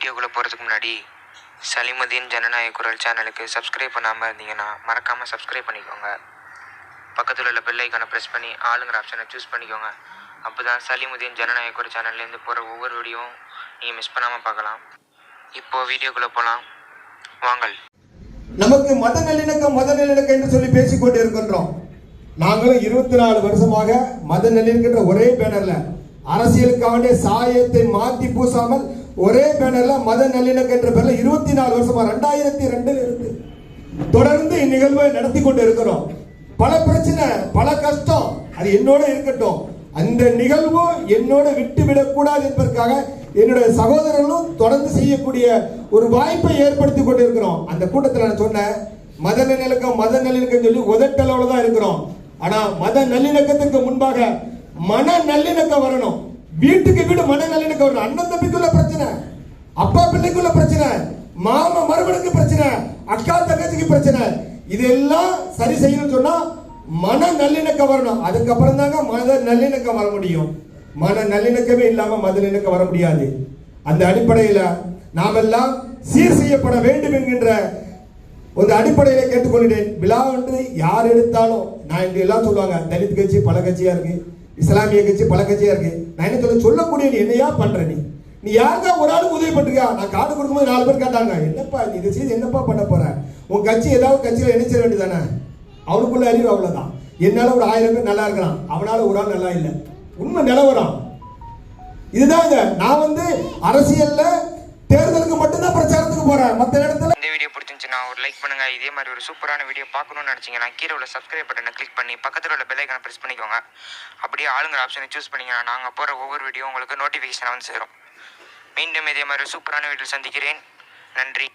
வீடியோக்குள்ளே போகிறதுக்கு முன்னாடி சலிமுதீன் ஜனநாயக குரல் சேனலுக்கு சப்ஸ்கிரைப் பண்ணாமல் இருந்தீங்கன்னா மறக்காமல் சப்ஸ்கிரைப் பண்ணிக்கோங்க. பக்கத்தில் உள்ள பெல் ஐக்கானை ப்ரெஸ் பண்ணி ஆளுங்கிற ஆப்ஷனை சூஸ் பண்ணிக்கோங்க. அப்போ தான் சலிமுதீன் ஜனநாயக குரல் சேனல்லேருந்து போகிற ஒவ்வொரு வீடியோவும் நீங்கள் மிஸ் பண்ணாமல் பார்க்கலாம். இப்போது வீடியோக்குள்ளே போகலாம் வாங்கள். நமக்கு மத நல்லிணக்கம் என்று சொல்லி பேசிக்கொண்டு இருக்கின்றோம். நாங்களும் 24 வருஷமாக மத நல்லிணக்கம் ஒரே பேனர்ல அரசியலுக்காக சாயத்தை மாற்றி பூசாமல் ஒரே பேனர்ல மத நல்லிணக்கம் என்ற பேர்ல 24 வருஷமா 2002 இருந்து தொடர்ந்து இந்நிகழ்வை நடத்தி கொண்டு இருக்கிறோம். பல பிரச்சனை, பல கஷ்டம், அது என்னோட இருக்கட்டும். அந்த நிகழ்வு என்னோட விட்டு விடக்கூடாது என்பதற்காக என்னுடைய சகோதரர்களும் தொடர்ந்து செய்யக்கூடிய ஒரு வாய்ப்பை ஏற்படுத்தி கொண்டு இருக்கிறோம். அந்த கூட்டத்தில் நான் சொன்னேன், மத நல்லிணக்கம் சொல்லி உதட்டளவுல தான் இருக்கிறோம். ஆனா மத நல்லிணக்கத்துக்கு முன்பாக மன நல்லிணக்கம் வரணும். வீட்டுக்கு வீடு மன நல்லிணக்கம் வரணும். அண்ணன் தம்பிக்குள்ள பிரச்சனை, அப்பா பிள்ளைக்குள்ள பிரச்சனை, மாமா மருமனுக்கு பிரச்சனை, அக்கா தங்கச்சிக்கு பிரச்சனை, இதெல்லாம் சரி செய்யணும்னு சொன்னா மன நல்லிணக்கம் வரணும். அதுக்கப்புறம் தாங்க மத நல்லிணக்கம் வர முடியும். மன நல்லிணக்கமே இல்லாம மத நல்லிணக்கம் வர முடியாது. அந்த அடிப்படையில நாமெல்லாம் சீர் செய்யப்பட வேண்டும் என்கின்ற ஒரு அடிப்படையில கேட்டுக்கொள்கிறேன். விழா வந்து யார் எடுத்தாலும் நான் இங்க எல்லாம் சொல்லுவாங்க, தலித் கட்சி பல கட்சியா இருக்கு, இஸ்லாமிய கட்சி பல கட்சியா இருக்கு. நான் என்ன சொல்லக்கூடிய நீ என்னையா பண்ற, நீ யாருக்கா ஒரு ஆளுக்கு உதவி பண்றியா? நான் காடு கொடுக்கும்போது 4 பேர் கேட்டாங்க, என்னப்பா நீ இதை செய்து என்னப்பா பண்ண போற? உன் கட்சி ஏதாவது கட்சியில இணைச்சிட வேண்டியதானே? அவனுக்குள்ள அறிவு அவ்வளவுதான். என்னால ஒரு 1000 பேர் நல்லா இருக்கிறான், அவனால ஒரு ஆள் நல்லா இல்லை. உண்மை நிலவரம் இதுதான். நான் வந்து அரசியல்ல தேர்தலுக்கு மட்டும்தான் பிரச்சாரத்துக்கு போறேன். மற்ற இடத்துல இந்த வீடியோ பிடிச்சிருந்துச்சுன்னா ஒரு லைக் பண்ணுங்க. இதே மாதிரி ஒரு சூப்பரான வீடியோ பார்க்கணும்னு நினைச்சீங்கன்னா கீழே உள்ள சப்ஸ்கிரைப் பட்டனை கிளிக் பண்ணி பக்கத்தில் உள்ள பெல் ஐக்கானை ப்ரெஸ் பண்ணிக்கோங்க. அப்படியே ஆளுங்கிற ஆப்ஷனை சூஸ் பண்ணிங்கன்னா நாங்கள் போகிற ஒவ்வொரு வீடியோ உங்களுக்கு நோட்டிஃபிகேஷன் வந்து சேரும். மீண்டும் இதே மாதிரி சூப்பரான வீடியோ சந்திக்கிறேன். நன்றி.